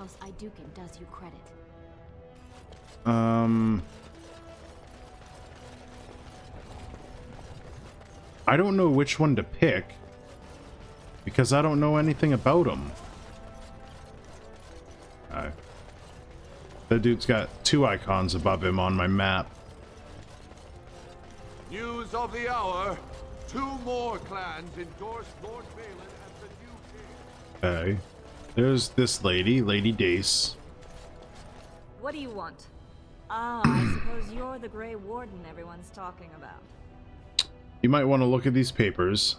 House Hughdoo does you credit. I don't know which one to pick because I don't know anything about him. That dude's got 2 icons above him on my map. News of the hour. 2 more clans endorsed Lord Balin as the new king. Okay. There's this lady, Lady Dace. What do you want? Ah, I suppose you're the Grey Warden everyone's talking about. You might want to look at these papers.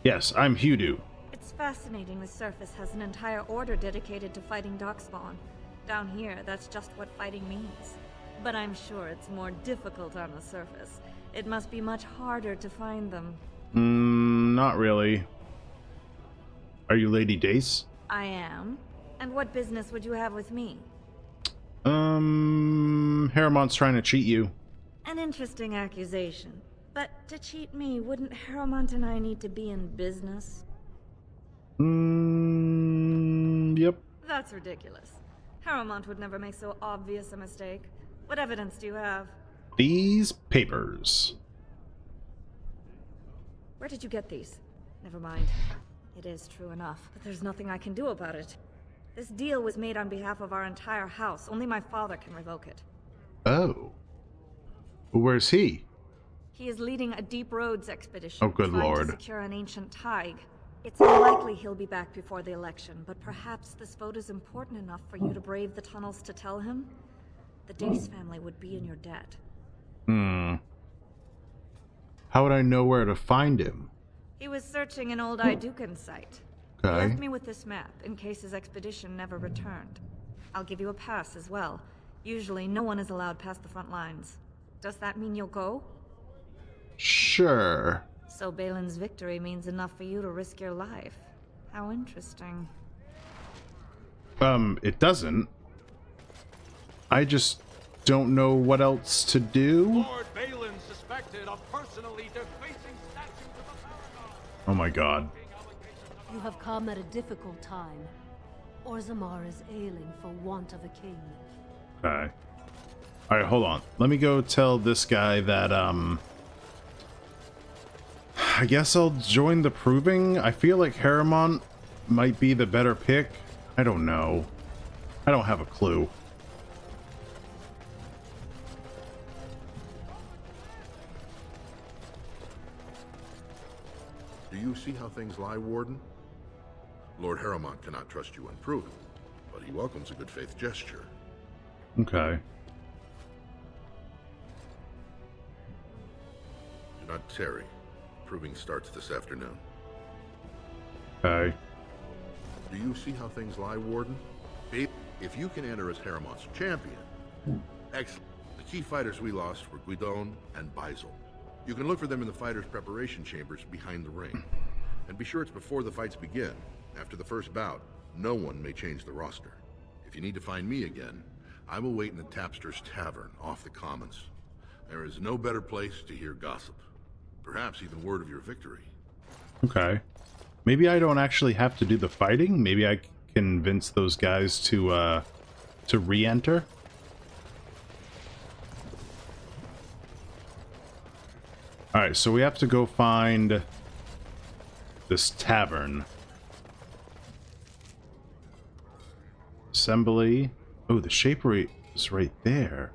Yes, I'm Hughdoo. It's fascinating the surface has an entire order dedicated to fighting darkspawn. Down here, that's just what fighting means. But I'm sure it's more difficult on the surface. It must be much harder to find them. Not really. Are you Lady Dace? I am. And what business would you have with me? Haramont's trying to cheat you. An interesting accusation. But to cheat me, wouldn't Haramont and I need to be in business? Yep. That's ridiculous. Haramont would never make so obvious a mistake. What evidence do you have? These papers. Where did you get these? Never mind. It is true enough, but there's nothing I can do about it. This deal was made on behalf of our entire house. Only my father can revoke it. Oh. Where's he? He is leading a deep roads expedition. Oh, good trying lord. to secure an ancient Tig. It's unlikely he'll be back before the election, but perhaps this vote is important enough for you to brave the tunnels to tell him? The Dace family would be in your debt. How would I know where to find him? He was searching an old Hughdoo site. He Okay. left me with this map in case his expedition never returned. I'll give you a pass as well. Usually no one is allowed past the front lines. Does that mean you'll go? Sure. So Balin's victory means enough for you to risk your life. How interesting. It doesn't. I just don't know what else to do. Lord Balin suspected of personally defacing statues of the Paragon. Oh my god. You have come at a difficult time. Orzammar is ailing for want of a king. Okay. Alright, hold on. Let me go tell this guy that, I guess I'll join the proving. I feel like Haramont might be the better pick. I don't know. I don't have a clue. Do you see how things lie, Warden? Lord Haramont cannot trust you unproven, but he welcomes a good faith gesture. Okay. Do not tarry. Proving starts this afternoon. Okay. Do you see how things lie, Warden? If you can enter as Haramont's champion, excellent. The key fighters we lost were Guidon and Baisel. You can look for them in the fighters' preparation chambers behind the ring. And be sure it's before the fights begin. After the first bout, no one may change the roster. If you need to find me again, I will wait in the Tapster's Tavern off the Commons. There is no better place to hear gossip. Perhaps even word of your victory. Okay. Maybe I don't actually have to do the fighting. Maybe I can convince those guys to re-enter. Alright, so we have to go find this tavern. Assembly. Oh, the Shapery is right there.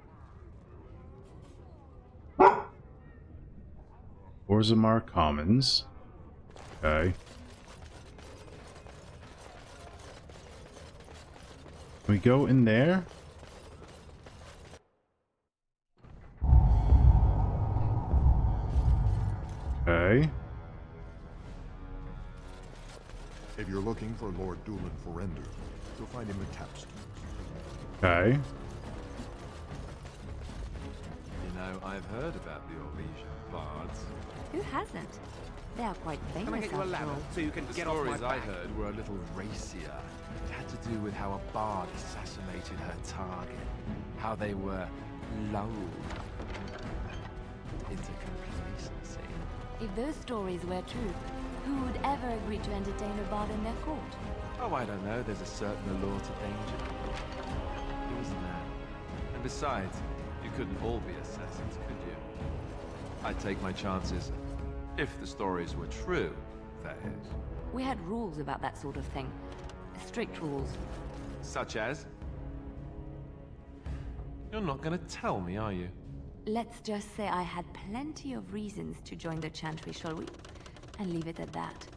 Orzammar Commons. Okay. Can we go in there? Okay. If you're looking for Lord Doolin Forender, you'll find him at Tapster. Okay. You know, I've heard about the Orlesian bards. Who hasn't? They are quite famous. Can I get you a after ladder all. so you can get off my back? The stories I heard were a little racier. It had to do with how a bard assassinated her target. How they were lulled into complacency. If those stories were true, who would ever agree to entertain a bard in their court? Oh, I don't know. There's a certain allure to danger. Isn't there? And besides, you couldn't all be assassins, could you? I'd take my chances. If the stories were true, that is. We had rules about that sort of thing. Strict rules. Such as? You're not gonna tell me, are you? Let's just say I had plenty of reasons to join the Chantry, shall we? And leave it at that.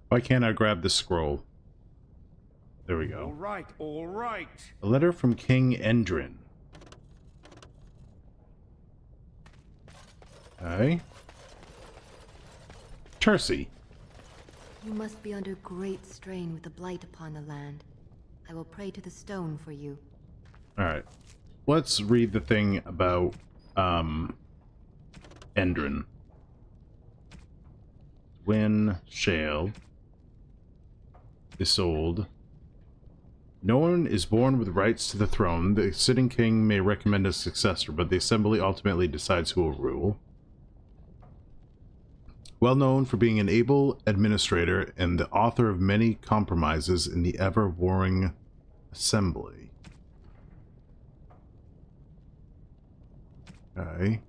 Why can't I grab the scroll? There we go. All right, all right. A letter from King Endrin. Okay. Tercy. You must be under great strain with the blight upon the land. I will pray to the stone for you. Alright. Let's read the thing about Endrin. When shall Isolde. No one is born with rights to the throne. The sitting king may recommend a successor, but the assembly ultimately decides who will rule. Well known for being an able administrator and the author of many compromises in the ever-warring assembly. Okay.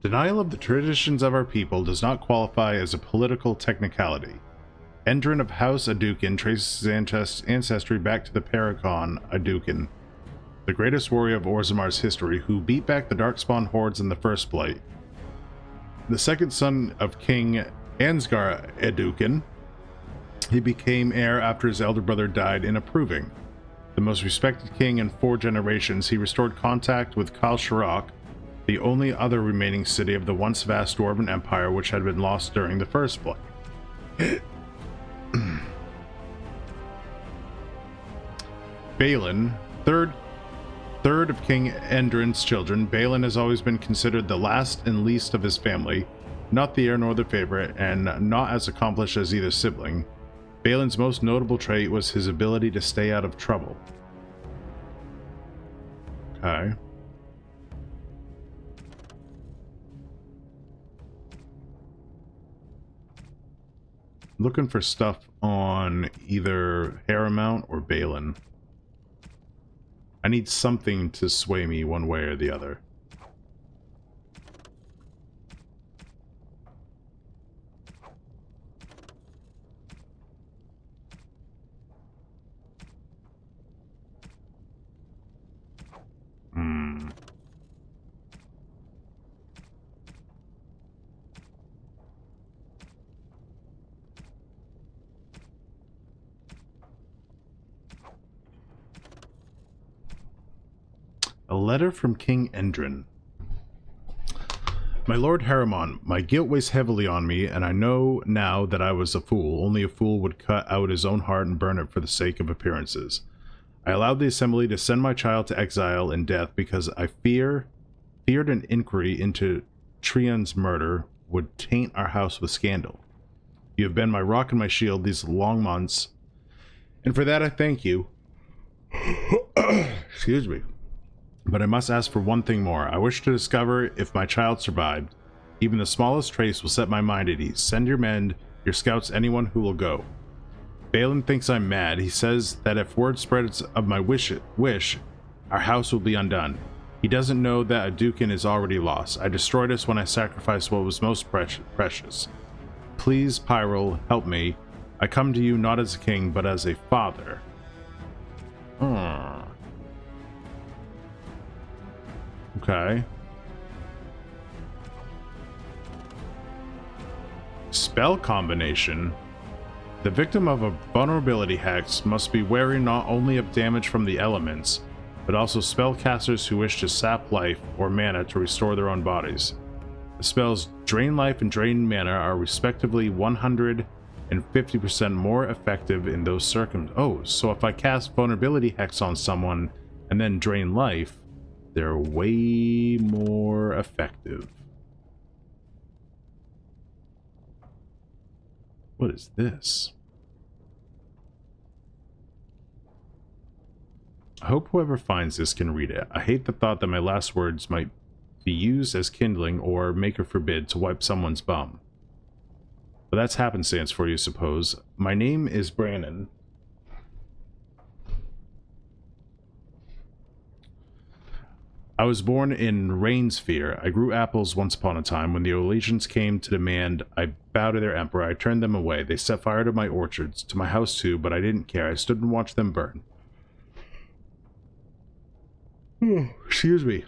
Denial of the traditions of our people does not qualify as a political technicality. Endrin of House Adukin traces his ancestry back to the Paragon Adukin, the greatest warrior of Orzamar's history, who beat back the Darkspawn hordes in the First Blight. The second son of King Ansgar Adukin, he became heir after his elder brother died in approving. The most respected king in 4 generations, he restored contact with Kal Shirak, the only other remaining city of the once vast Dwarven Empire which had been lost during the First Blight. Balin, third of King Endrin's children, Balin has always been considered the last and least of his family, not the heir nor the favorite, and not as accomplished as either sibling. Balin's most notable trait was his ability to stay out of trouble. Okay. Looking for stuff on either Paramount or Balin. I need something to sway me one way or the other. A letter from King Endrin. My Lord Heremon, my guilt weighs heavily on me, and I know now that I was a fool. Only a fool would cut out his own heart and burn it for the sake of appearances. I allowed the assembly to send my child to exile and death because I feared an inquiry into Trion's murder would taint our house with scandal. You have been my rock and my shield these long months, and for that I thank you. Excuse me. But I must ask for one thing more. I wish to discover if my child survived. Even the smallest trace will set my mind at ease. Send your men, your scouts, anyone who will go. Balin thinks I'm mad. He says that if word spreads of my wish, our house will be undone. He doesn't know that Adukin is already lost. I destroyed us when I sacrificed what was most precious. Please, Pyrrol, help me. I come to you not as a king, but as a father. Okay. Spell combination. The victim of a vulnerability hex must be wary not only of damage from the elements, but also spellcasters who wish to sap life or mana to restore their own bodies. The spells Drain Life and Drain Mana are respectively 100 and 50% more effective in those circumstances. Oh, so if I cast Vulnerability Hex on someone and then Drain Life, they're way more effective. What is this? I hope whoever finds this can read it. I hate the thought that my last words might be used as kindling or maker forbid to wipe someone's bum. But that's happenstance for you, suppose. My name is Brandon. I was born in Rainsphere. I grew apples once upon a time. When the Olegians came to demand I bow to their emperor, I turned them away. They set fire to my orchards, to my house too, but I didn't care. I stood and watched them burn. Excuse me.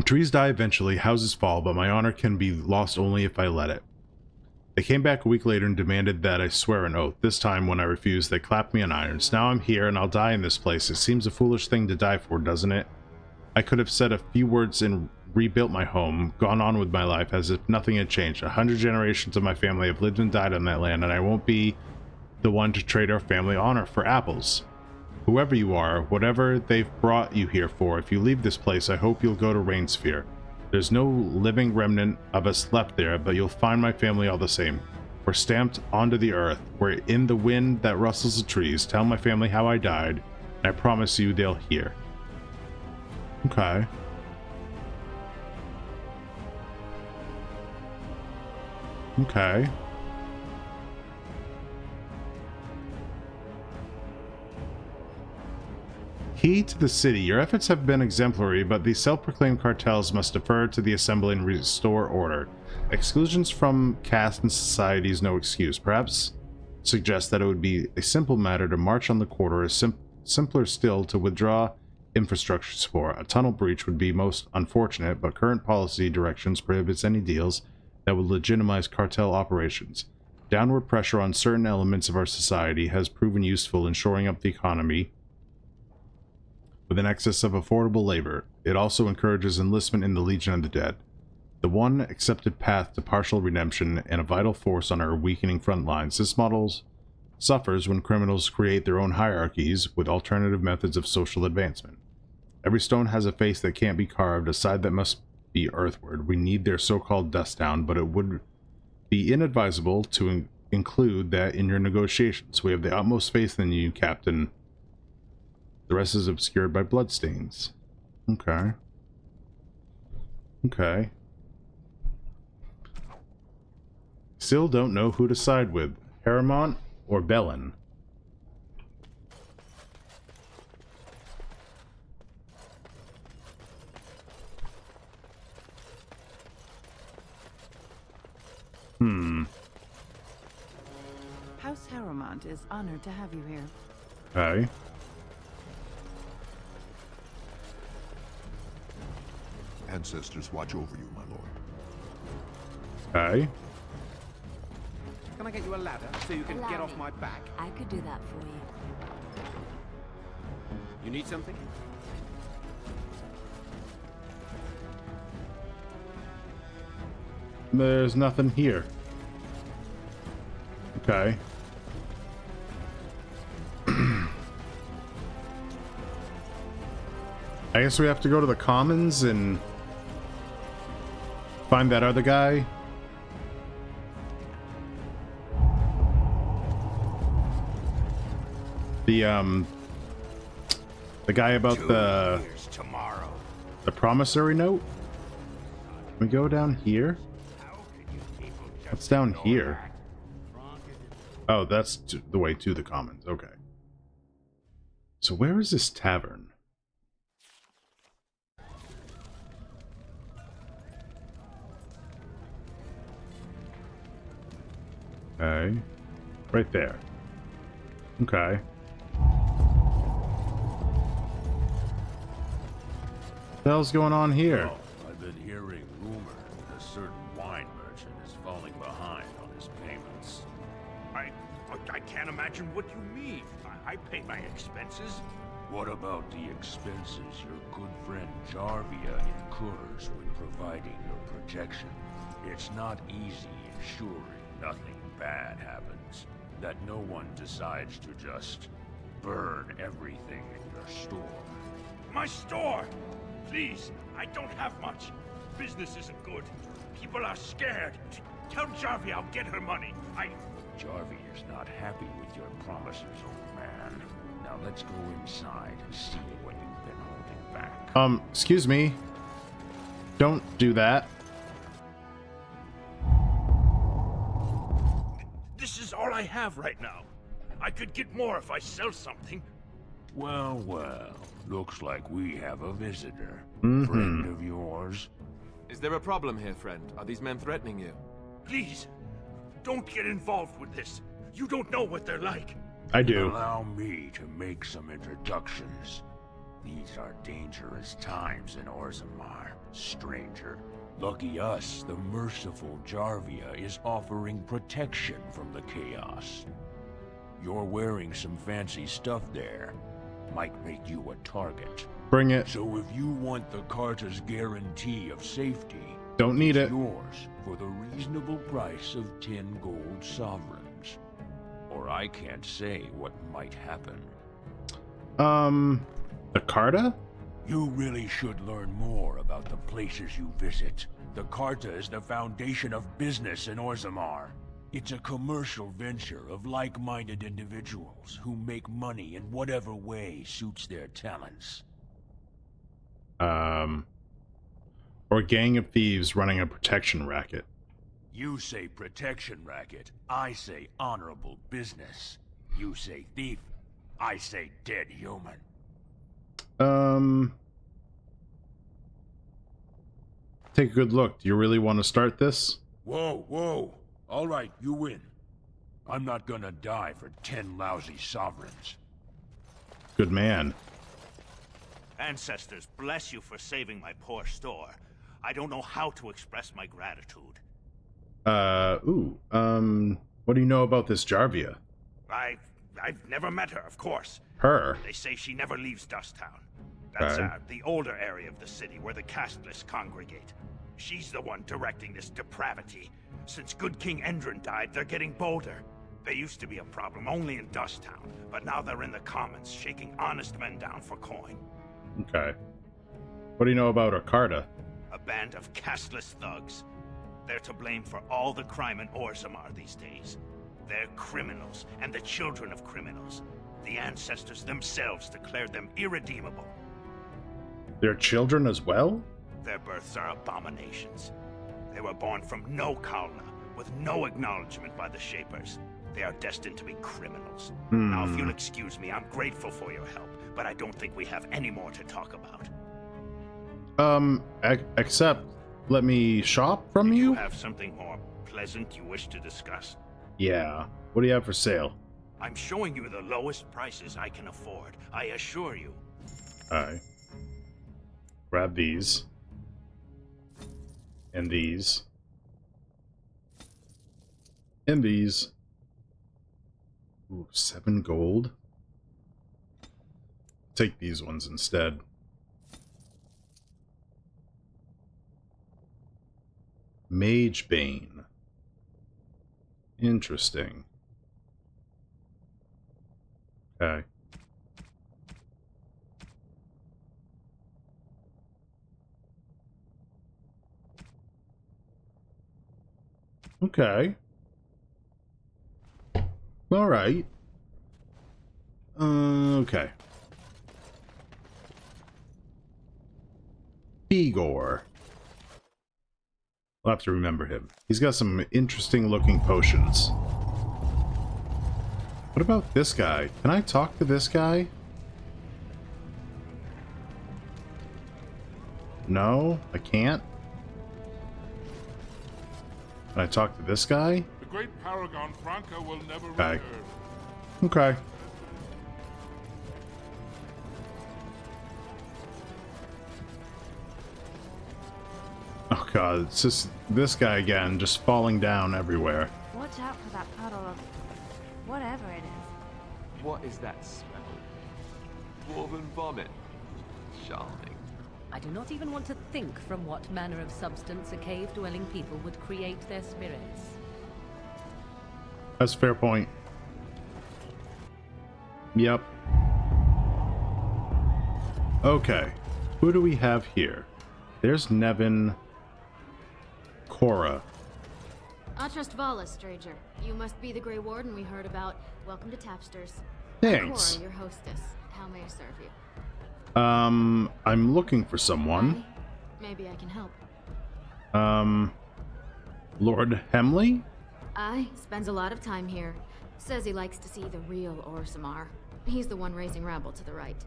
Trees die eventually, houses fall, but my honor can be lost only if I let it. They came back a week later and demanded that I swear an oath. This time, when I refused, they clapped me on irons. Now I'm here, and I'll die in this place. It seems a foolish thing to die for, doesn't it? I could have said a few words and rebuilt my home, gone on with my life as if nothing had changed. 100 generations of my family have lived and died on that land, and I won't be the one to trade our family honor for apples. Whoever you are, whatever they've brought you here for, if you leave this place, I hope you'll go to Rainsphere. There's no living remnant of us left there, but you'll find my family all the same. We're stamped onto the earth. We're in the wind that rustles the trees. Tell my family how I died, and I promise you they'll hear. Okay. Okay. Key to the city. Your efforts have been exemplary, but the self-proclaimed cartels must defer to the assembly and restore order. Exclusions from caste and society is no excuse. Perhaps suggest that it would be a simple matter to march on the quarter, or simpler still to withdraw infrastructure support. A tunnel breach would be most unfortunate, but current policy directions prohibits any deals that would legitimize cartel operations. Downward pressure on certain elements of our society has proven useful in shoring up the economy with an excess of affordable labor. It also encourages enlistment in the Legion of the Dead, the one accepted path to partial redemption and a vital force on our weakening front lines. This model suffers when criminals create their own hierarchies with alternative methods of social advancement. Every stone has a face that can't be carved, a side that must be earthward. We need their so-called dust down, but it would be inadvisable to include that in your negotiations. We have the utmost faith in you, Captain. The rest is obscured by bloodstains. Okay. Okay. Still don't know who to side with, Heremont or Bellin. House Heremont is honored to have you here. Okay. Ancestors watch over you, my lord. Okay. Can I get you a ladder so you can get off my back? I could do that for you. You need something? There's nothing here. Okay. I guess we have to go to the Commons and find that other guy. The guy about the promissory note. Can we go down here? What's down here? Oh, that's the way to the Commons. Okay. So where is this tavern? Okay. Right there. Okay. What the hell's going on here? Oh, I've been hearing rumors that a certain wine merchant is falling behind on his payments. I can't imagine what you mean. I pay my expenses. What about the expenses your good friend Jarvia incurs when providing your protection? It's not easy ensuring nothing bad happens, that no one decides to just burn everything in your store. My store! Please, I don't have much. Business isn't good. People are scared. Tell Jarvia I'll get her money. Jarvia's not happy with your promises, old man. Now let's go inside and see what you've been holding back. Excuse me. Don't do that. I have right now. I could get more if I sell something. Well, well. Looks like we have a visitor. Mm-hmm. Friend of yours? Is there a problem here, friend? Are these men threatening you? Please, don't get involved with this. You don't know what they're like. I do. Allow me to make some introductions. These are dangerous times in Orzammar, stranger. Lucky us, the merciful Jarvia is offering protection from the chaos. You're wearing some fancy stuff there. Might make you a target. Bring it. So if you want the Carta's guarantee of safety, Don't need it's it. yours for the reasonable price of 10 gold sovereigns. Or I can't say what might happen. The Carta? You really should learn more about the places you visit. The Carta is the foundation of business in Orzammar. It's a commercial venture of like-minded individuals who make money in whatever way suits their talents. Or a gang of thieves running a protection racket. You say protection racket, I say honorable business. You say thief, I say dead human. Take a good look. Do you really want to start this? Whoa, whoa. All right, you win. I'm not gonna die for 10 lousy sovereigns. Good man. Ancestors, bless you for saving my poor store. I don't know how to express my gratitude. What do you know about this Jarvia? I've never met her, of course. Her? They say she never leaves Dusttown. That's Okay. the older area of the city where the casteless congregate. She's the one directing this depravity. Since good King Endrin died, they're getting bolder. They used to be a problem only in Dusttown, but now they're in the commons, shaking honest men down for coin. Okay. What do you know about Carta? A band of casteless thugs. They're to blame for all the crime in Orzammar these days. They're criminals, and the children of criminals. The ancestors themselves declared them irredeemable. Their children as well? Their births are abominations. They were born from no Kalna, with no acknowledgement by the Shapers. They are destined to be criminals. Now, if you'll excuse me, I'm grateful for your help, but I don't think we have any more to talk about. Except, let me shop from you? You have something more pleasant you wish to discuss? Yeah. What do you have for sale? I'm showing you the lowest prices I can afford, I assure you. Alright. Grab these. And these. And these. Ooh, 7 gold. Take these ones instead. Mage Bane. Interesting. Okay. Okay. All right. Okay. Igor. I'll have to remember him. He's got some interesting looking potions. What about this guy? Can I talk to this guy? No, I can't. Can I talk to this guy? The great Paragon Franca will never Okay. return. Okay. Oh god, it's just this guy again, just falling down everywhere. Watch out for that puddle of whatever it is. What is that smell? Dwarven vomit. Charming. I do not even want to think from what manner of substance a cave-dwelling people would create their spirits. That's a fair point. Yep. Okay. Who do we have here? There's Nevin. Cora. Atrast Vala, stranger. You must be the Grey Warden we heard about. Welcome to Tapsters. Thanks. Cora, your hostess. How may I serve you? I'm looking for someone. Maybe I can help. Lord Hemley? I spends a lot of time here. Says he likes to see the real Orzammar. He's the one raising rabble to the right.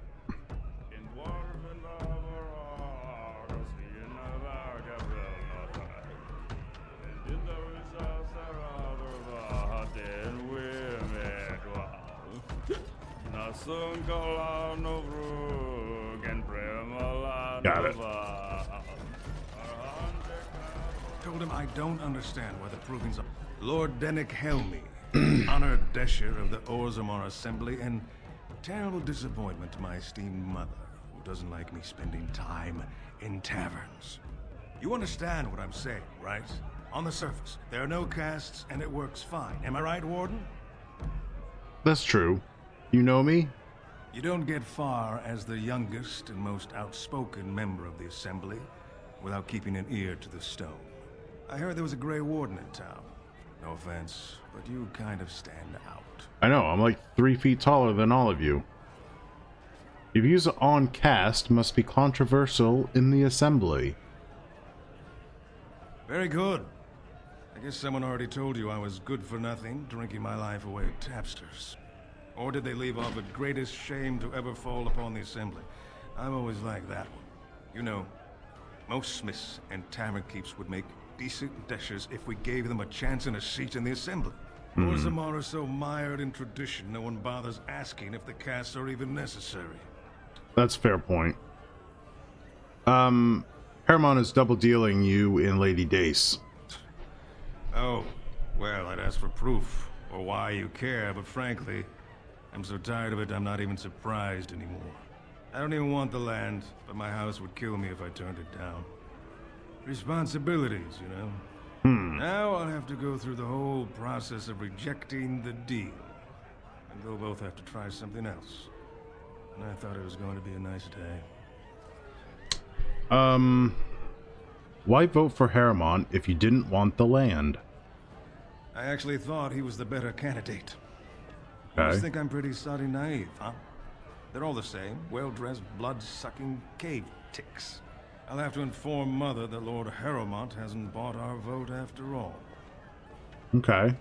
Got it. Told him I don't understand why the provings are. Lord Dennick Helmy, honored Desher of the Orzammar Assembly, and terrible disappointment to my esteemed mother, who doesn't like me spending time in taverns. You understand what I'm saying, right? On the surface, there are no castes, and it works fine. Am I right, Warden? That's true. You know me? You don't get far as the youngest and most outspoken member of the Assembly without keeping an ear to the stone. I heard there was a Grey Warden in town. No offense, but you kind of stand out. I know, I'm like 3 feet taller than all of you. Your views on caste must be controversial in the Assembly. Very good. I guess someone already told you I was good for nothing, drinking my life away at tapsters. Or did they leave off at greatest shame to ever fall upon the Assembly? I've always liked that one. You know, most smiths and tavern keeps would make decent deshers if we gave them a chance and a seat in the Assembly. Orzammar are so mired in tradition, no one bothers asking if the castes are even necessary. That's a fair point. Heremon is double dealing you in Lady Dace. Oh, well, I'd ask for proof, or why you care, but frankly, I'm so tired of it, I'm not even surprised anymore. I don't even want the land, but my house would kill me if I turned it down. Responsibilities, you know? Now I'll have to go through the whole process of rejecting the deal. And they'll both have to try something else. And I thought it was going to be a nice day. Why vote for Heremon if you didn't want the land? I actually thought he was the better candidate. Okay. I just think I'm pretty soddy naive, huh? They're all the same, well-dressed, blood-sucking cave ticks. I'll have to inform Mother that Lord Heremont hasn't bought our vote after all. Okay.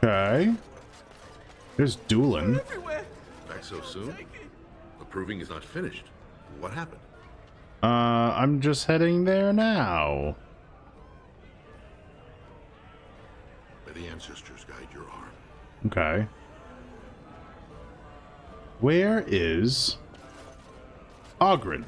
Okay. There's Doolin. Back so soon? The proving is not finished. What happened? I'm just heading there now. May the ancestors guide your arm. Okay. Where is Ogren?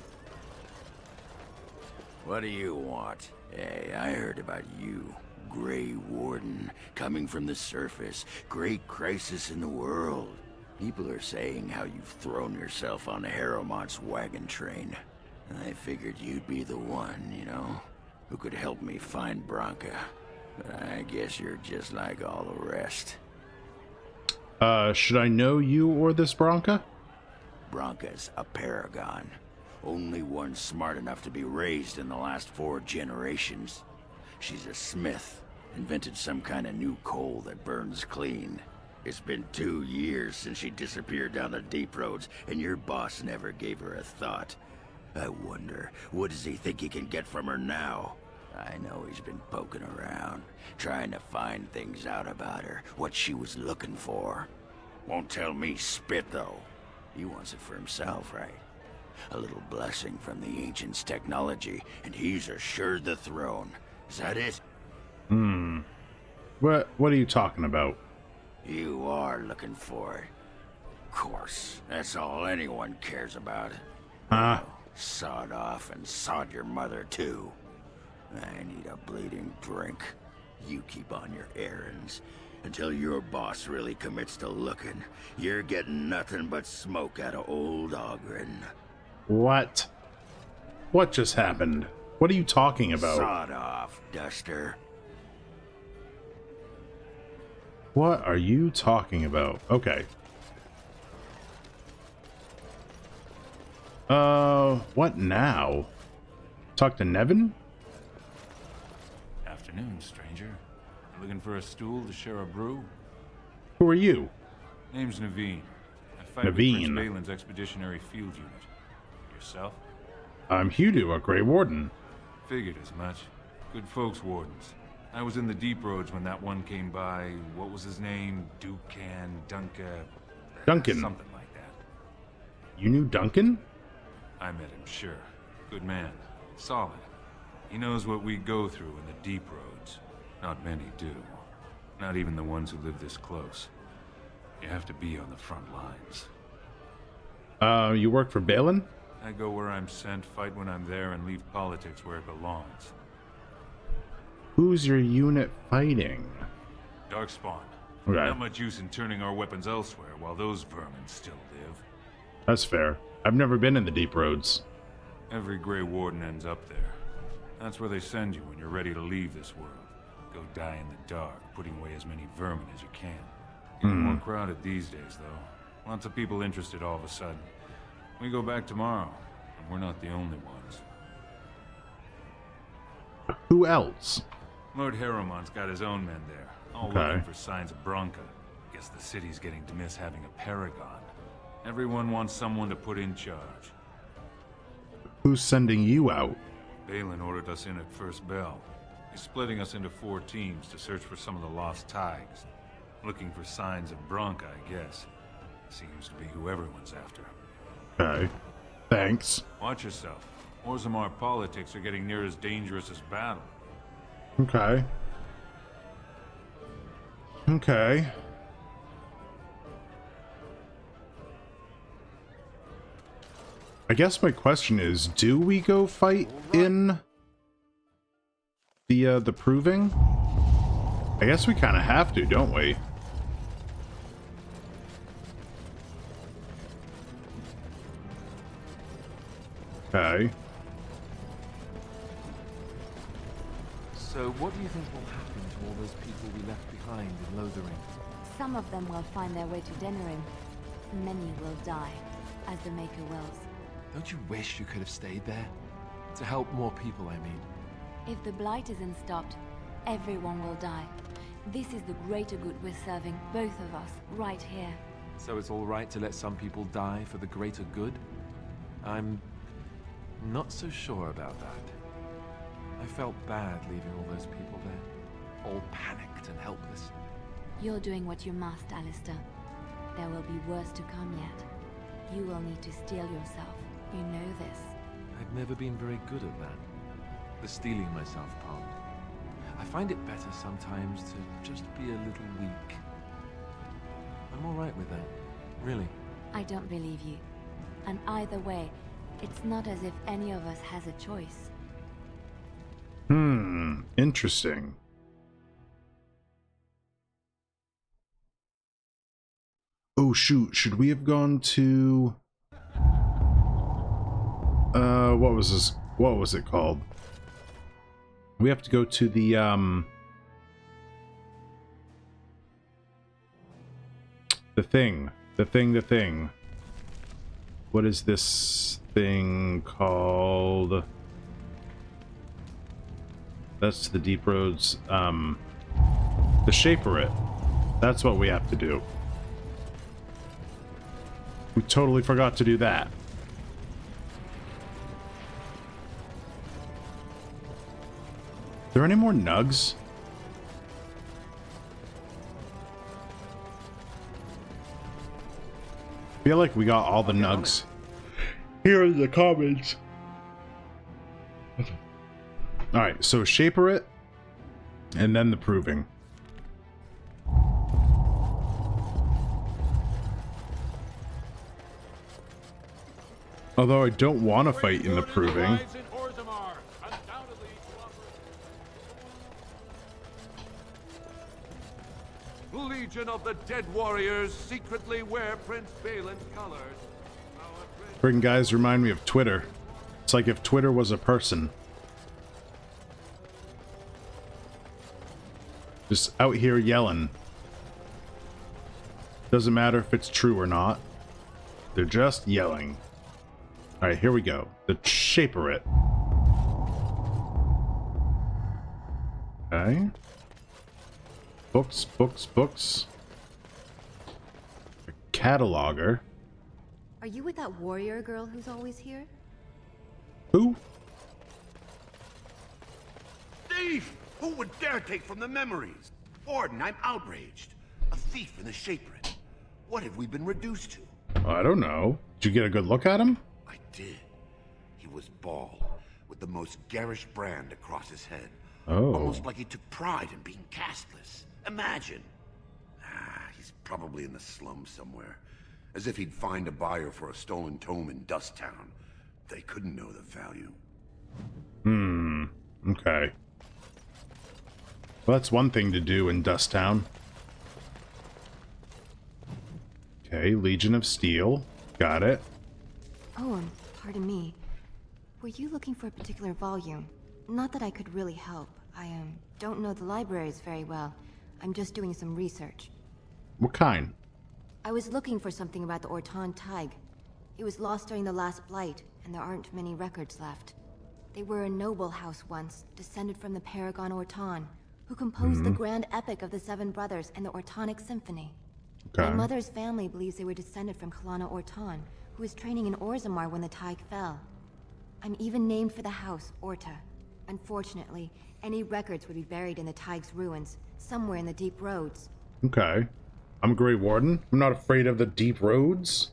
What do you want? Hey, I heard about you. Grey Warden, coming from the surface. Great crisis in the world. People are saying how you've thrown yourself on Heremont's wagon train. I figured you'd be the one, you know, who could help me find Branka. But I guess you're just like all the rest. Should I know you or this Branka? Branka's a paragon. Only one smart enough to be raised in the last 4 generations. She's a smith. Invented some kind of new coal that burns clean. It's been 2 years since she disappeared down the deep roads, and your boss never gave her a thought. I wonder, what does he think he can get from her now? I know he's been poking around, trying to find things out about her, what she was looking for. Won't tell me spit, though. He wants it for himself, right? A little blessing from the Ancients' technology, and he's assured the throne. Is that it? What are you talking about? You are looking for it. Of course, that's all anyone cares about. Sawed off and sawed your mother, too. I need a bleeding drink. You keep on your errands. Until your boss really commits to looking, you're getting nothing but smoke out of old Ogren. What? What just happened? What are you talking about? Sawed off, Duster. What are you talking about? Okay. What now? Talk to Nevin? Afternoon, stranger. Looking for a stool to share a brew? Who are you? Name's Naveen. I fight with Prince Balin's expeditionary field unit. Yourself? I'm Hughdoo, a Grey Warden. Figured as much. Good folks, Wardens. I was in the deep roads when that one came by. What was his name? Duncan. Something like that. You knew Duncan? I met him, sure. Good man. Solid. He knows what we go through in the deep roads. Not many do. Not even the ones who live this close. You have to be on the front lines. You work for Balin? I go where I'm sent, fight when I'm there, and leave politics where it belongs. Who's your unit fighting? Darkspawn. Okay. Not much use in turning our weapons elsewhere while those vermin still live. That's fair. I've never been in the deep roads. Every Grey Warden ends up there. That's where they send you when you're ready to leave this world. Go die in the dark, putting away as many vermin as you can. Getting more crowded these days, though. Lots of people interested all of a sudden. We go back tomorrow, and we're not the only ones. Who else? Lord Heramon's got his own men there, all looking for signs of Bronca. Guess the city's getting to miss having a paragon. Everyone wants someone to put in charge. Who's sending you out? Balin ordered us in at first bell. He's splitting us into 4 teams to search for some of the lost tigers. Looking for signs of Bronca, I guess. Seems to be who everyone's after. Okay. Thanks. Watch yourself. Orzammar politics are getting near as dangerous as battle. Okay. Okay. I guess my question is, do we go fight in the proving? I guess we kind of have to, don't we? Okay. So what do you think will happen to all those people we left behind in Lothering? Some of them will find their way to Denerim. Many will die, as the Maker wills. Don't you wish you could have stayed there? To help more people, I mean. If the Blight isn't stopped, everyone will die. This is the greater good we're serving, both of us, right here. So it's all right to let some people die for the greater good? I'm not so sure about that. I felt bad leaving all those people there, all panicked and helpless. You're doing what you must, Alistair. There will be worse to come yet. You will need to steel yourself. You know this. I've never been very good at that. The steeling myself part. I find it better sometimes to just be a little weak. I'm alright with that. Really. I don't believe you. And either way, it's not as if any of us has a choice. Interesting. Oh shoot, should we have gone to what was it called? We have to go to the thing. What is this thing called? That's the Deep Roads, the Shaperate. That's what we have to do. We totally forgot to do that. Are there any more nugs? I feel like we got all the nugs here in the comments. Alright, so Shaperate, and then the Proving. Although I don't want to fight in the Proving. Legion of the Dead Warriors secretly wear Prince Balin's colors. Friggin' guys remind me of Twitter. It's like if Twitter was a person. Just out here yelling. Doesn't matter if it's true or not. They're just yelling. Alright, here we go. The Shaperate. Okay. Books, books, books. A cataloger. Are you with that warrior girl who's always here? Who? thief! Who would dare take from the memories? Warden, I'm outraged. A thief in the Shaperate. What have we been reduced to? I don't know. Did you get a good look at him? I did. He was bald, with the most garish brand across his head. Oh. Almost like he took pride in being castless. Imagine. He's probably in the slums somewhere. As if he'd find a buyer for a stolen tome in Dust Town. They couldn't know the value. Okay. Well, that's one thing to do in Dust Town. Okay, Legion of Steel. Got it. Oh, pardon me. Were you looking for a particular volume? Not that I could really help. I don't know the libraries very well. I'm just doing some research. What kind? I was looking for something about the Orton Tig. It was lost during the last Blight, and there aren't many records left. They were a noble house once, descended from the Paragon Orton, who composed the grand epic of the Seven Brothers and the Ortonic Symphony. Okay. My mother's family believes they were descended from Kalana Orton, who was training in Orzammar when the Tig fell. I'm even named for the house, Orta. Unfortunately, any records would be buried in the Tig's ruins, somewhere in the deep roads. Okay. I'm a Grey Warden. I'm not afraid of the deep roads.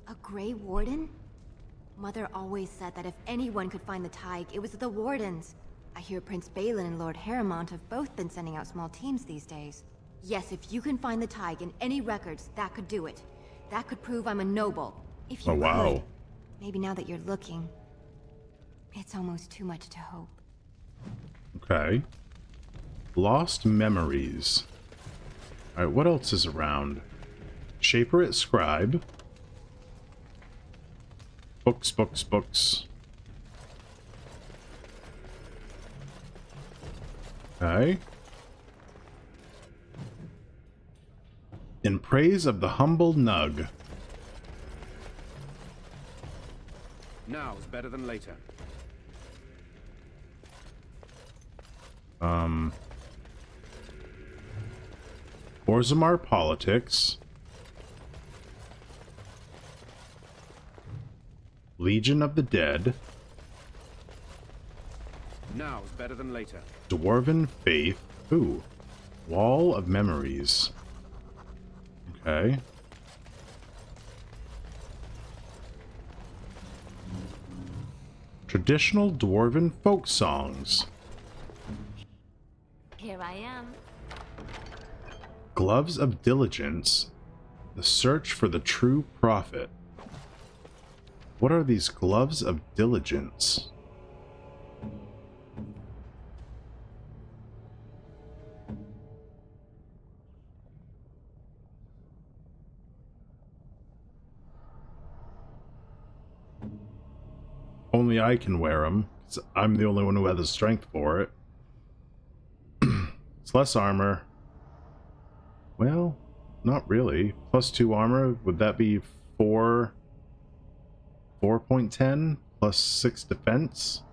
A Grey Warden? Mother always said that if anyone could find the Tig, it was the Wardens. I hear Prince Balin and Lord Heremont have both been sending out small teams these days. Yes, if you can find the Tig in any records, that could do it. That could prove I'm a noble. If you could. Maybe now that you're looking, it's almost too much to hope. Okay. Lost memories. Alright, what else is around? Shaperate Scribe. Books, books, books. Okay. In praise of the humble Nug. Now is better than later. Orzammar Politics. Legion of the Dead. Now is better than later. Dwarven Faith. Ooh. Wall of Memories. Okay. Traditional Dwarven folk songs. Here I am. Gloves of Diligence. The search for the true prophet. What are these Gloves of Diligence? Only I can wear them. I'm the only one who has the strength for it. It's less armor. Well, not really. +2 armor, would that be 4.10 plus 6 defense?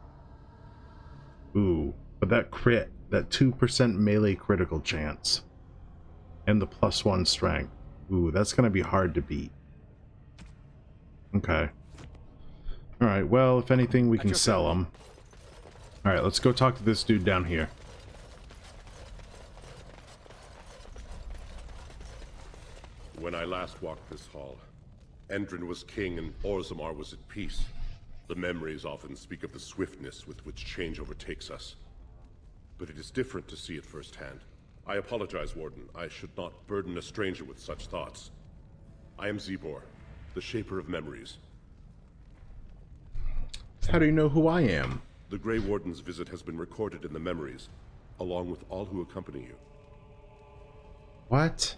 Ooh, but that crit, that 2% melee critical chance. And the +1 strength. Ooh, that's gonna be hard to beat. Okay. Alright, well, if anything, we can sell them. Alright, let's go talk to this dude down here. When I last walked this hall, Endrin was king and Orzammar was at peace. The memories often speak of the swiftness with which change overtakes us. But it is different to see it firsthand. I apologize, Warden. I should not burden a stranger with such thoughts. I am Zebor, the Shaper of Memories. How do you know who I am? The Grey Warden's visit has been recorded in the memories, along with all who accompany you. What?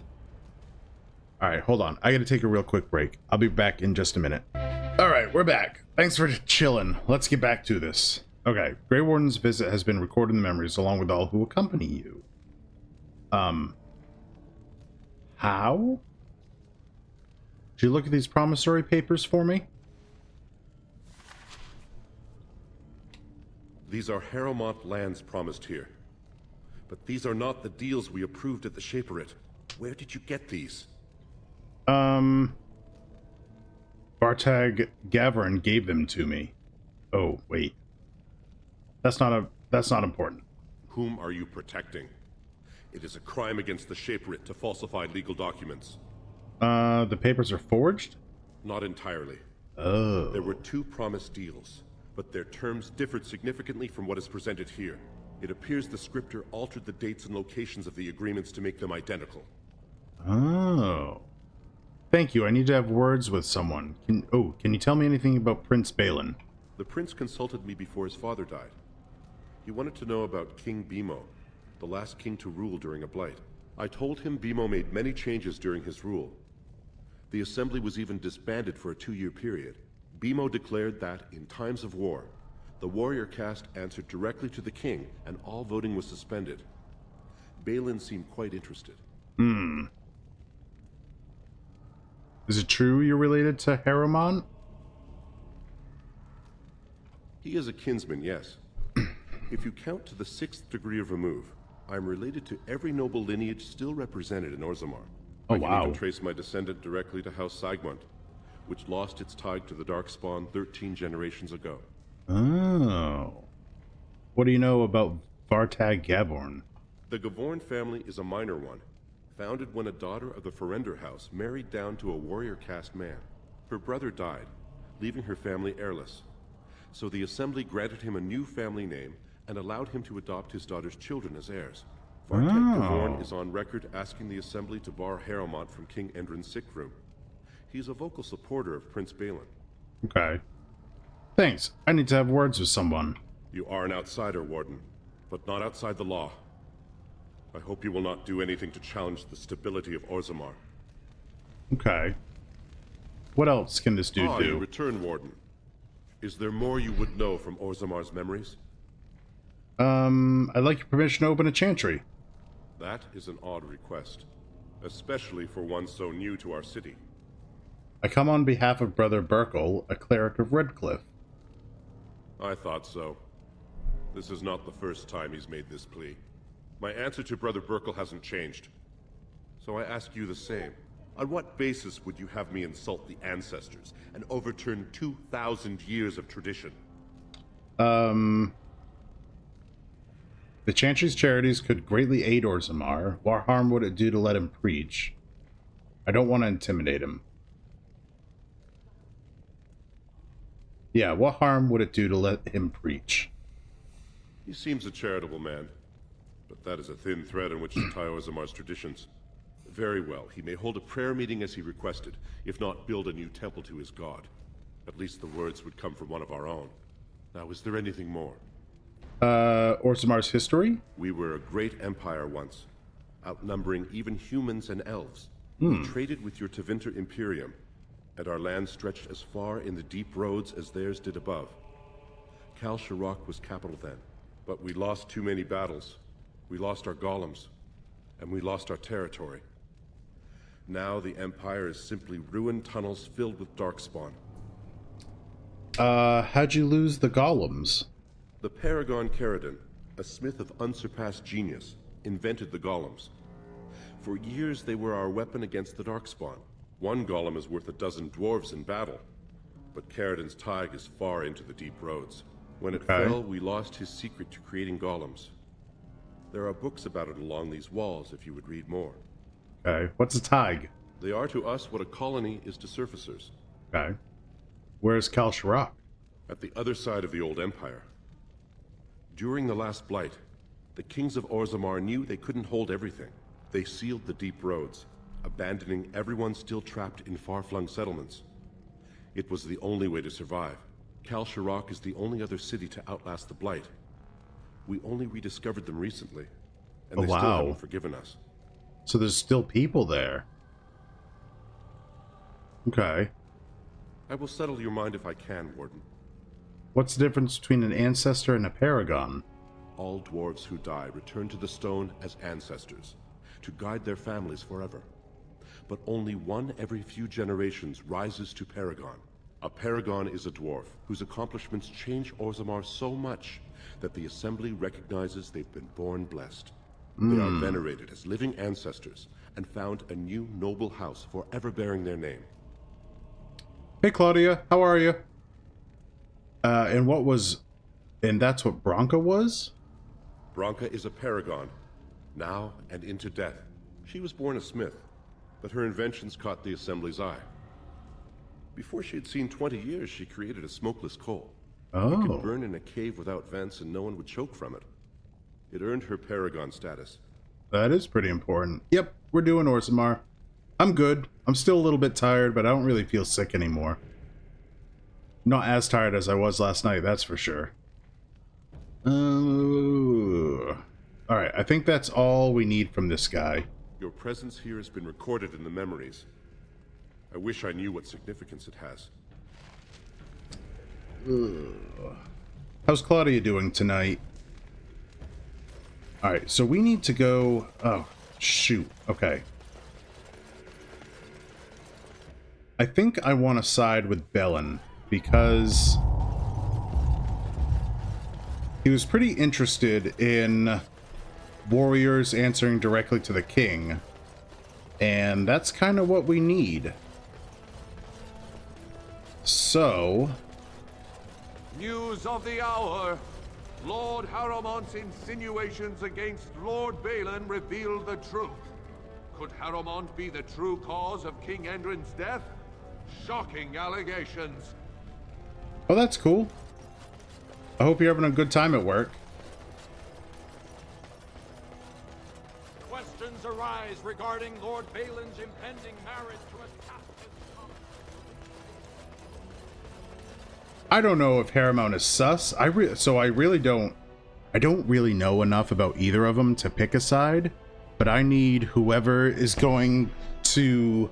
Alright, hold on. I gotta take a real quick break. I'll be back in just a minute. Alright, we're back. Thanks for chilling. Let's get back to this. Okay, Grey Warden's visit has been recorded in the memories, along with all who accompany you. How? Did you look at these promissory papers for me? These are Heremont lands promised here. But these are not the deals we approved at the Shaperate. Where did you get these? Bartag Gavrin gave them to me. Oh, wait. That's not important. Whom are you protecting? It is a crime against the Shaperit to falsify legal documents. The papers are forged? Not entirely. Oh. There were 2 promised deals, but their terms differed significantly from what is presented here. It appears the scripter altered the dates and locations of the agreements to make them identical. Oh. Thank you. I need to have words with someone. Can you tell me anything about Prince Balin? The prince consulted me before his father died. He wanted to know about King Bimo, the last king to rule during a blight. I told him Bimo made many changes during his rule. The assembly was even disbanded for a 2-year period. Bimo declared that, in times of war, the warrior caste answered directly to the king, and all voting was suspended. Balin seemed quite interested. Is it true you're related to Heremont? He is a kinsman, yes. If you count to the 6th degree of remove, I'm related to every noble lineage still represented in Orzammar. Oh, I can wow. even trace my descendant directly to House Sigmund, which lost its tide to the Darkspawn 13 generations ago. Oh. What do you know about Vartag Gavorn? The Gavorn family is a minor one, founded when a daughter of the Ferender house married down to a warrior caste man. Her brother died, leaving her family heirless. So the assembly granted him a new family name and allowed him to adopt his daughter's children as heirs. Vartag Gavorn is on record asking the assembly to bar Heremont from King Endrin's sick room. He's a vocal supporter of Prince Balin. Okay. Thanks. I need to have words with someone. You are an outsider, Warden, but not outside the law. I hope you will not do anything to challenge the stability of Orzammar. Okay. What else can this dude do? You return, Warden. Is there more you would know from Orzammar's memories? I'd like your permission to open a chantry. That is an odd request, especially for one so new to our city. I come on behalf of Brother Burkle, a cleric of Redcliffe. I thought so. This is not the first time he's made this plea. My answer to Brother Burkle hasn't changed. So I ask you the same. On what basis would you have me insult the ancestors and overturn 2,000 years of tradition? The Chantry's charities could greatly aid Orzammar. What harm would it do to let him preach? I don't want to intimidate him. Yeah, what harm would it do to let him preach? He seems a charitable man, but that is a thin thread on which to tie Orzamar's traditions. Very well, he may hold a prayer meeting as he requested, if not build a new temple to his god. At least the words would come from one of our own. Now, is there anything more? Orzamar's history? We were a great empire once, outnumbering even humans and elves. We traded with your Tevinter Imperium, and our land stretched as far in the deep roads as theirs did above. Kal Sharok was capital then, but we lost too many battles. We lost our golems, and we lost our territory. Now the Empire is simply ruined tunnels filled with Darkspawn. How'd you lose the golems? The Paragon Caridin, a smith of unsurpassed genius, invented the golems. For years they were our weapon against the Darkspawn. One golem is worth 12 dwarves in battle, but Caridin's tag is far into the deep roads. When it fell, we lost his secret to creating golems. There are books about it along these walls if you would read more. Okay, what's a tag? They are to us what a colony is to surfacers. Okay. Where's Kal Sharok? At the other side of the old empire. During the last blight, the kings of Orzammar knew they couldn't hold everything. They sealed the deep roads, abandoning everyone still trapped in far-flung settlements. It was the only way to survive. Kal Sharok is the only other city to outlast the blight. We only rediscovered them recently, and they still haven't forgiven us. So there's still people there. Okay. I will settle your mind if I can, Warden. What's the difference between an ancestor and a paragon? All dwarves who die return to the stone as ancestors, to guide their families forever. But only one every few generations rises to paragon. A paragon is a dwarf whose accomplishments change Orzammar so much that the Assembly recognizes they've been born blessed. They are venerated as living ancestors and found a new noble house forever bearing their name. Hey Claudia, how are you? And that's what Bronca was? Branka is a paragon, now and into death. She was born a smith, but her inventions caught the Assembly's eye. Before she had seen 20 years, she created a smokeless coal. Oh. It could burn in a cave without vents and no one would choke from it. It earned her paragon status. That is pretty important. Yep, we're doing Orzammar. I'm good. I'm still a little bit tired, but I don't really feel sick anymore. Not as tired as I was last night, that's for sure. Alright, I think that's all we need from this guy. Your presence here has been recorded in the memories. I wish I knew what significance it has. How's Claudia doing tonight? Alright, so we need to go... Oh, shoot. Okay. I think I want to side with Bellin, because he was pretty interested in warriors answering directly to the king, and that's kind of what we need. So... News of the hour. Lord Haramont's insinuations against Lord Balin reveal the truth. Could Haramont be the true cause of King Endrin's death? Shocking allegations. Oh, that's cool. I hope you're having a good time at work. Questions arise regarding Lord Balin's impending marriage to a captive. I don't know if Haramount is sus. I don't really know enough about either of them to pick a side, but I need whoever is going to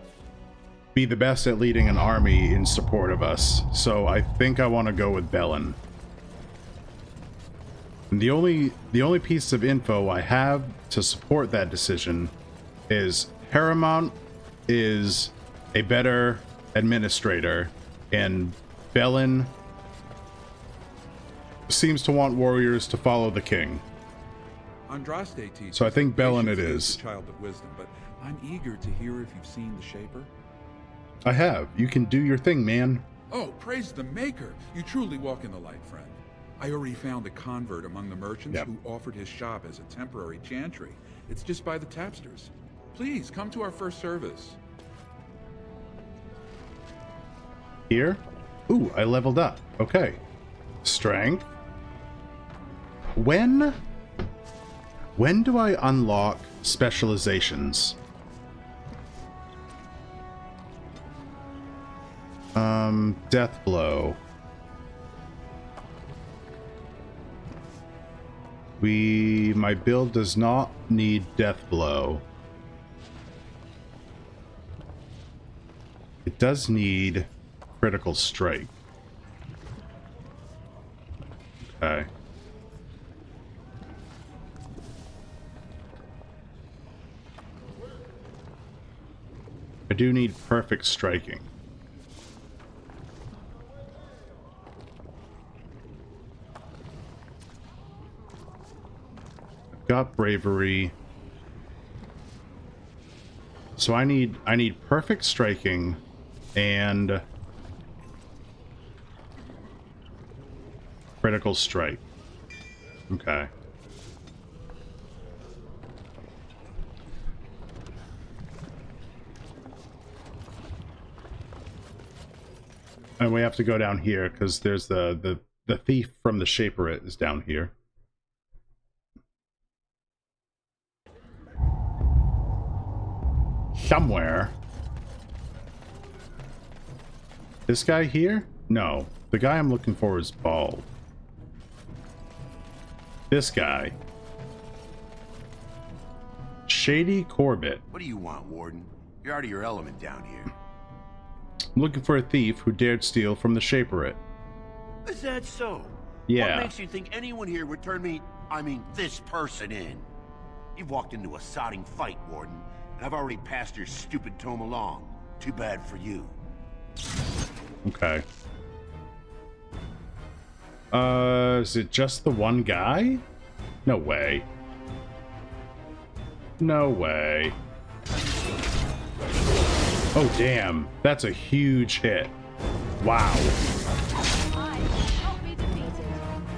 be the best at leading an army in support of us. So I think I want to go with Bellin. And the only piece of info I have to support that decision is Haramount is a better administrator, and Bellin seems to want warriors to follow the king. Andraste teaches. So I think Bellin it patience is. the child of wisdom, but I'm eager to hear if you've seen the Shaper. I have. You can do your thing, man. Oh, praise the Maker! You truly walk in the light, friend. I already found a convert among the merchants who offered his shop as a temporary chantry. It's just by the tapsters. Please, come to our first service. Here? Ooh, I leveled up. Okay. Strength. When do I unlock specializations? Death blow. My build does not need death blow. It does need critical strike. Okay. I do need perfect striking. I've got bravery. So I need perfect striking and critical strike. Okay. And we have to go down here because there's the thief from the Shaperate is down here. Somewhere. This guy here? No. The guy I'm looking for is bald. This guy. Shady Corbett. What do you want, Warden? You're out of your element down here. I'm looking for a thief who dared steal from the Shaperate. Is that so? Yeah. What makes you think anyone here would turn me, this person in? You've walked into a sodding fight, Warden, and I've already passed your stupid tome along. Too bad for you. Okay. Is it just the one guy? No way. No way. Oh, damn. That's a huge hit. Wow.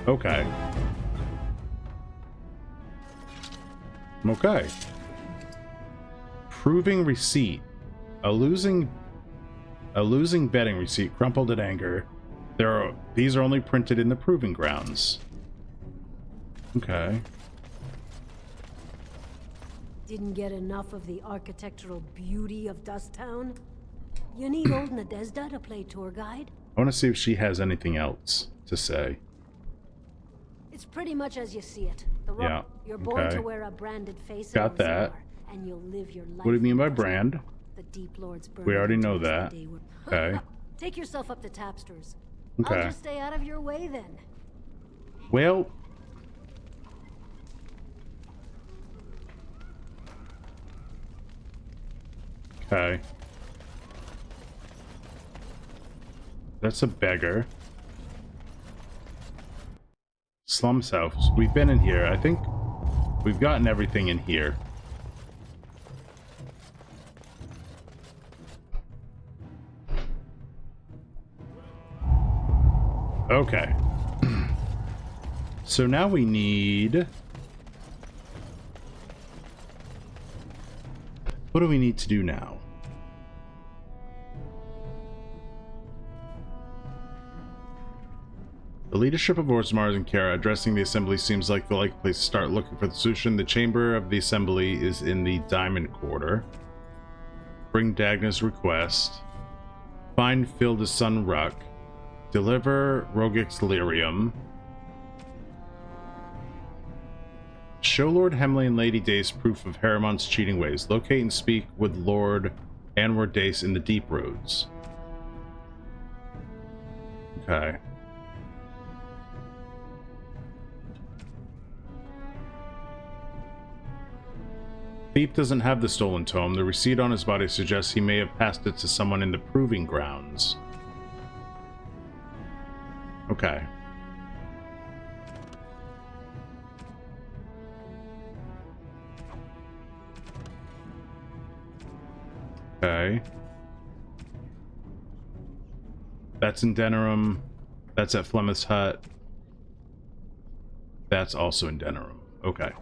Okay. Okay. Proving receipt. A losing betting receipt crumpled in anger. These are only printed in the proving grounds. Okay. Didn't get enough of the architectural beauty of Dusttown? You need old Nadezda to play tour guide? I want to see if she has anything else to say. It's pretty much as you see it. Yeah. You're born Okay. to wear a branded face. Got that. And you'll live your life. What do you mean by brand? The Deep Lords burn We already know until that. the day we're- Okay. Take yourself up to Tapster's. Okay. I'll just stay out of your way then. Well, okay. That's a beggar. Slum South. We've been in here. I think we've gotten everything in here. Okay. So now we need... What do we need to do now? The leadership of Orzammar and Kara addressing the assembly seems like the likely place to start looking for the solution. The chamber of the assembly is in the Diamond Quarter. Bring Dagna's request. Find Filda's son Ruck. Deliver Rogic's lyrium. Show Lord Hemley and Lady Dace proof of Haramont's cheating ways. Locate and speak with Lord Anwar Dace in the Deep Roads. Okay. Thief doesn't have the stolen tome. The receipt on his body suggests he may have passed it to someone in the proving grounds. Okay. Okay. That's in Denerim. That's at Flemeth's Hut. That's also in Denerim. Okay.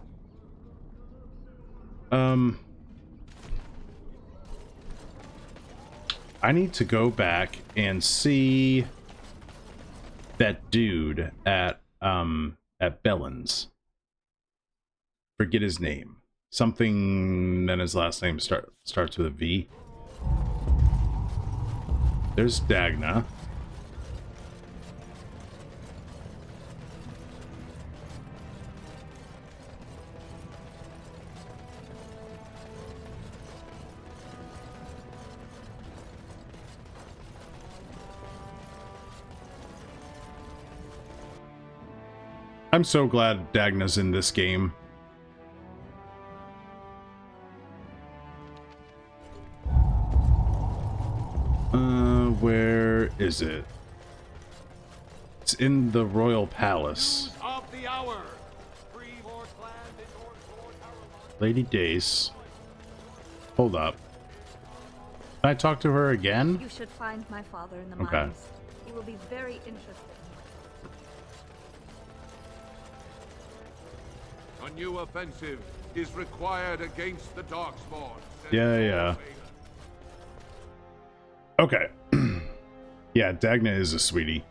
I need to go back and see that dude at Bellen's. Forget his name. Something, then his last name starts with a V. There's Dagna. I'm so glad Dagna's in this game. Where is it? It's in the Royal Palace. Of the hour. Lady Dace. Hold up. Can I talk to her again? You should find my father in the Okay. mines. He will be very interested. A new offensive is required against the Darkspawn. Yeah. Okay. Yeah, Dagna is a sweetie.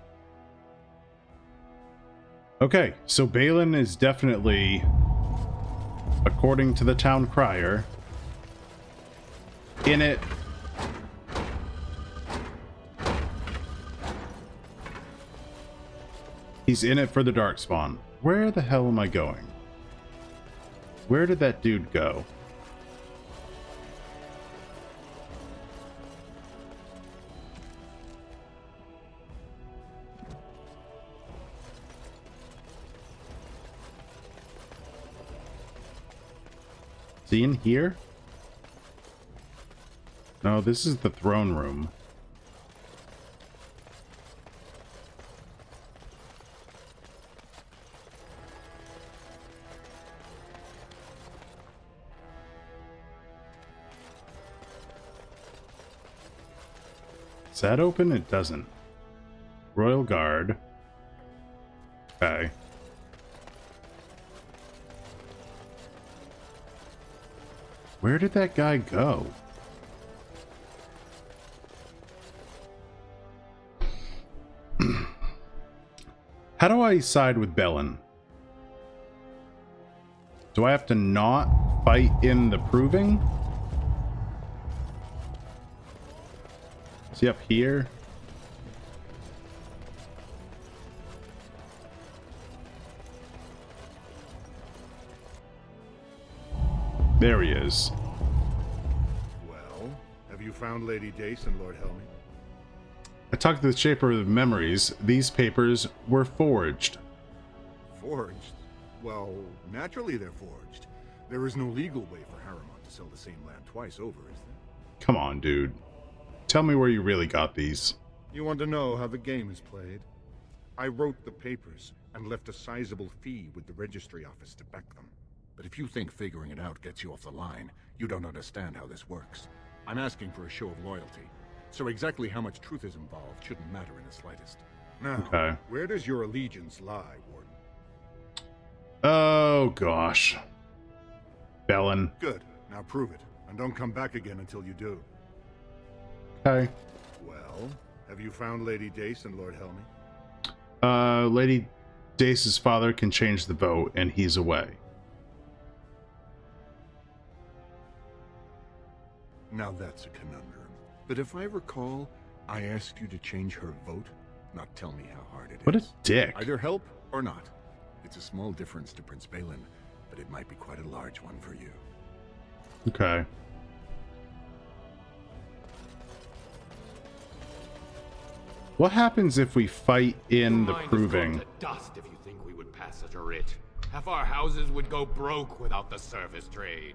Okay, so Balin is definitely, according to the town crier, in it. He's in it for the Darkspawn. Where the hell am I going? Where did that dude go? Is he in here? No, this is the throne room. Does that open? It doesn't. Royal Guard. Okay. Where did that guy go? How do I side with Bellin? Do I have to not fight in the proving? Is he up here? There he is. Well, have you found Lady Dace and Lord Helmy? I talked to the Shaper of Memories. These papers were forged. Forged? Well, naturally they're forged. There is no legal way for Haremont to sell the same land twice over, is there? Come on, dude. Tell me where you really got these. You want to know how the game is played? I wrote the papers and left a sizable fee with the registry office to back them. But if you think figuring it out gets you off the line, you don't understand how this works. I'm asking for a show of loyalty. So exactly how much truth is involved shouldn't matter in the slightest. Now, okay. Where does your allegiance lie, Warden? Oh, gosh. Bellin. Good. Now prove it. And don't come back again until you do. Okay. Well, have you found Lady Dace and Lord Helmy? Lady Dace's father can change the vote, and he's away. Now that's a conundrum. But if I recall, I asked you to change her vote, not tell me how hard it is. What a dick. Either help or not. It's a small difference to Prince Balin, but it might be quite a large one for you. Okay. What happens if we fight in the proving? To dust if you think we would pass such a writ. Half our houses would go broke without the service trade.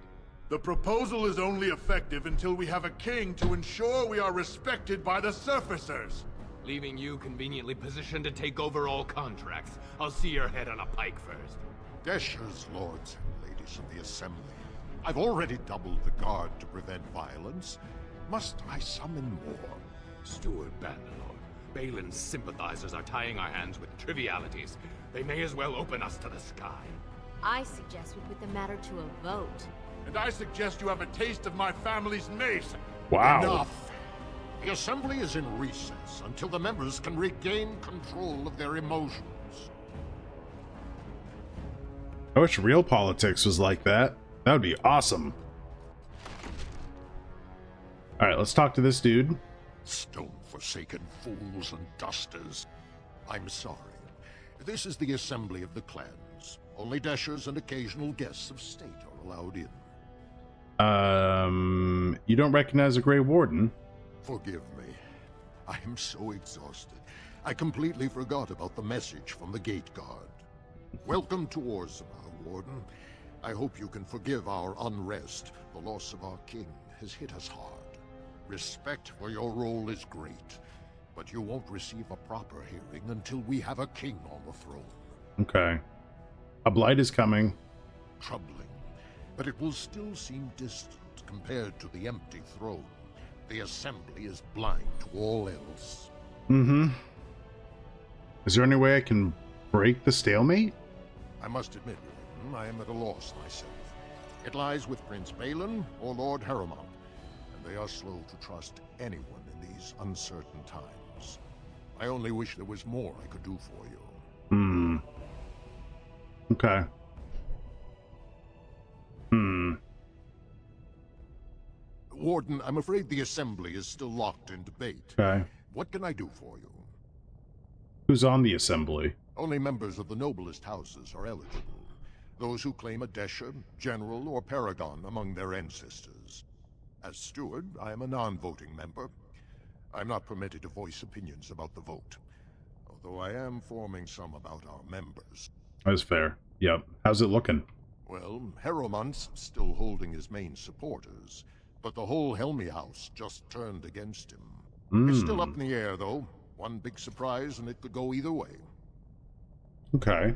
The proposal is only effective until we have a king to ensure we are respected by the surfacers. Leaving you conveniently positioned to take over all contracts. I'll see your head on a pike first. Deshers, lords and ladies of the Assembly. I've already doubled the guard to prevent violence. Must I summon more? Steward Bannerlord, Balin's sympathizers are tying our hands with trivialities. They may as well open us to the sky. I suggest we put the matter to a vote. And I suggest you have a taste of my family's mace. Wow. Enough. The Assembly is in recess until the members can regain control of their emotions. I wish real politics was like that. That would be awesome. Alright, let's talk to this dude. Stone-forsaken fools and dusters. I'm sorry. This is the Assembly of the Clans. Only Deshers and occasional guests of state are allowed in. You don't recognize a Grey Warden? Forgive me. I am so exhausted. I completely forgot about the message from the Gate Guard. Welcome to Orzammar, Warden. I hope you can forgive our unrest. The loss of our king has hit us hard. Respect for your role is great, but you won't receive a proper hearing until we have a king on the throne. Okay. A blight is coming. Troubling, but it will still seem distant compared to the empty throne. The Assembly is blind to all else. Mm-hmm. Is there any way I can break the stalemate? I must admit, Warden, I am at a loss myself. It lies with Prince Balin or Lord Haremont, and they are slow to trust anyone in these uncertain times. I only wish there was more I could do for you. Hmm. Okay. Warden, I'm afraid the Assembly is still locked in debate. Okay. What can I do for you? Who's on the Assembly? Only members of the noblest houses are eligible. Those who claim a Desher, General, or Paragon among their ancestors. As steward, I am a non-voting member. I'm not permitted to voice opinions about the vote, although I am forming some about our members. That's fair. Yep. How's it looking? Well, Haremont's still holding his main supporters, but the whole Helmy house just turned against him. It's still up in the air, though. One big surprise, and it could go either way. Okay.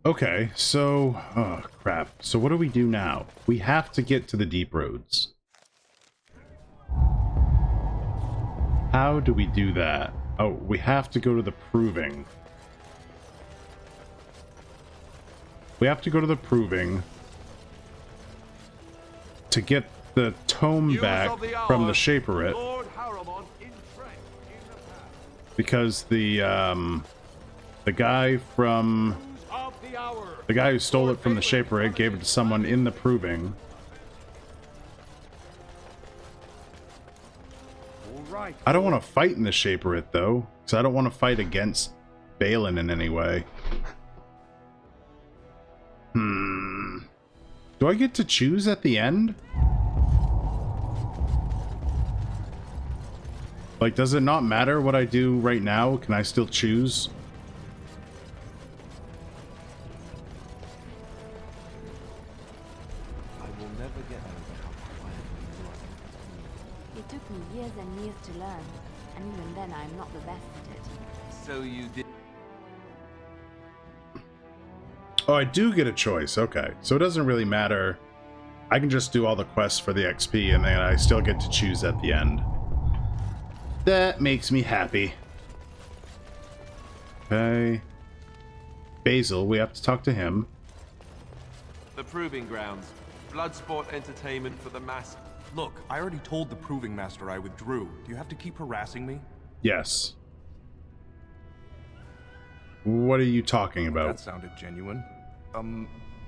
Okay, so... oh, crap. So what do we do now? We have to get to the deep roads. How do we do that? Oh, we have to go to the proving. We have to go to the proving. to get the tome back from the Shaperate, because the guy who stole it from the Shaperate gave it to someone in the Proving. I don't want to fight in the Shaperate though, because I don't want to fight against Balin in any way. Do I get to choose at the end? Like, does it not matter what I do right now? Can I still choose? I will never get over how quietly you are. It took me years and years to learn, and even then I'm not the best at it. So you did. Oh, I do get a choice. Okay. So it doesn't really matter. I can just do all the quests for the XP, and then I still get to choose at the end. That makes me happy. Okay. Basil, we have to talk to him. The Proving Grounds. Bloodsport entertainment for the mass. Look, I already told the Proving Master I withdrew. Do you have to keep harassing me? Yes. What are you talking about? That sounded genuine.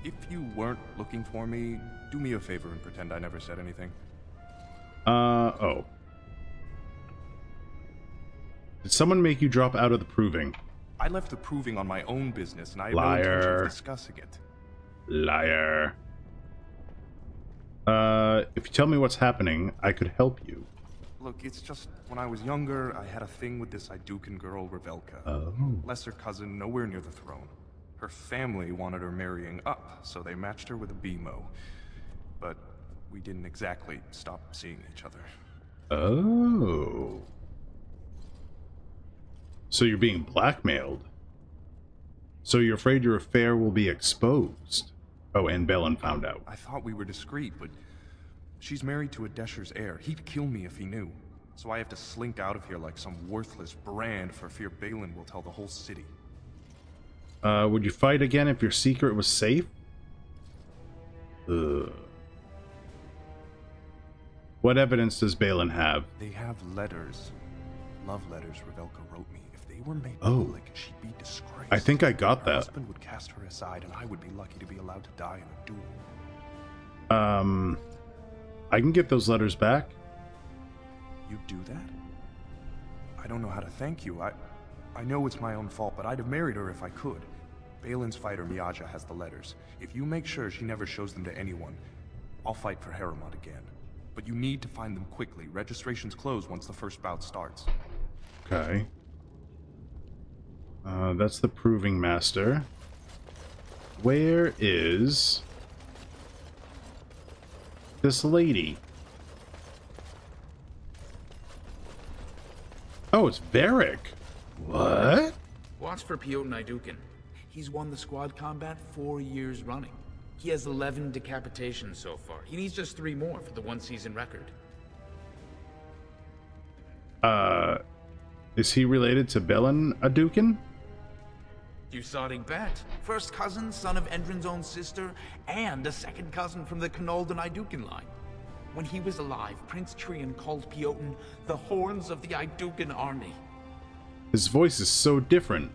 If you weren't looking for me, do me a favor and pretend I never said anything. Oh. Did someone make you drop out of the Proving? I left the Proving on my own business, and I have no Liar. intention of discussing it. Liar. If you tell me what's happening, I could help you. Look, it's just, when I was younger, I had a thing with this Idukan girl, Revelka. Oh. Lesser cousin, nowhere near the throne. Her family wanted her marrying up, so they matched her with a BMO. But we didn't exactly stop seeing each other. Oh. So you're being blackmailed. So you're afraid your affair will be exposed. Oh, and Balin found out. I thought we were discreet, but she's married to a Desher's heir. He'd kill me if he knew. So I have to slink out of here like some worthless brand for fear Balin will tell the whole city. Would you fight again if your secret was safe? Ugh. What evidence does Balin have? They have letters. Love letters Revelka wrote me. If they were made Oh. public, she'd be disgraced. I think I got Her that. husband would cast her aside, and I would be lucky to be allowed to die in a duel. I can get those letters back. You'd do that? I don't know how to thank you. I know it's my own fault, but I'd have married her if I could. Balin's fighter Miaja has the letters. If you make sure she never shows them to anyone, I'll fight for Heremont again. But you need to find them quickly. Registrations close once the first bout starts. Okay. That's the Proving Master. Where is this lady? Oh, it's Varric. What? Watch for Piotr Idukan. He's won the squad combat 4 years running. He has 11 decapitations so far. He needs just 3 more for the one-season record. Is he related to Balin Idukan? You sodding bet. First cousin, son of Endrin's own sister, and a second cousin from the Canoldan Idukan line. When he was alive, Prince Trian called Piotr the horns of the Idukan army. His voice is so different.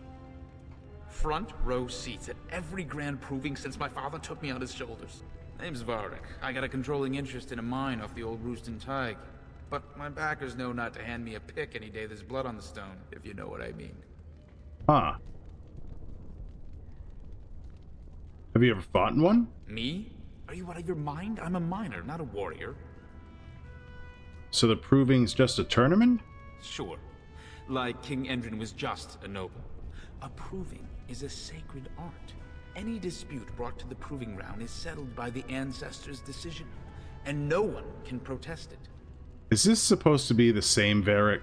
Front row seats at every grand proving since my father took me on his shoulders. Name's Varric. I got a controlling interest in a mine off the old Roostin Tig. But my backers know not to hand me a pick any day there's blood on the stone, if you know what I mean. Huh. Have you ever fought in one? Me? Are you out of your mind? I'm a miner, not a warrior. So the Proving's just a tournament? Sure. Like King Endrin was just a noble. A proving is a sacred art. Any dispute brought to the proving ground is settled by the ancestors' decision, and no one can protest it. Is this supposed to be the same Varric?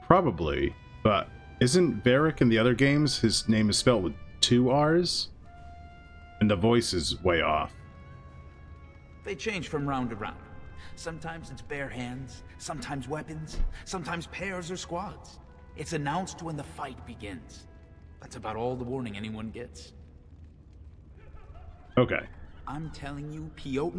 Probably, but isn't Varric in the other games, his name is spelled with 2 R's? And the voice is way off. They change from round to round. Sometimes it's bare hands, sometimes weapons, sometimes pairs or squads. It's announced when the fight begins. That's about all the warning anyone gets. Okay. I'm telling you, Piotin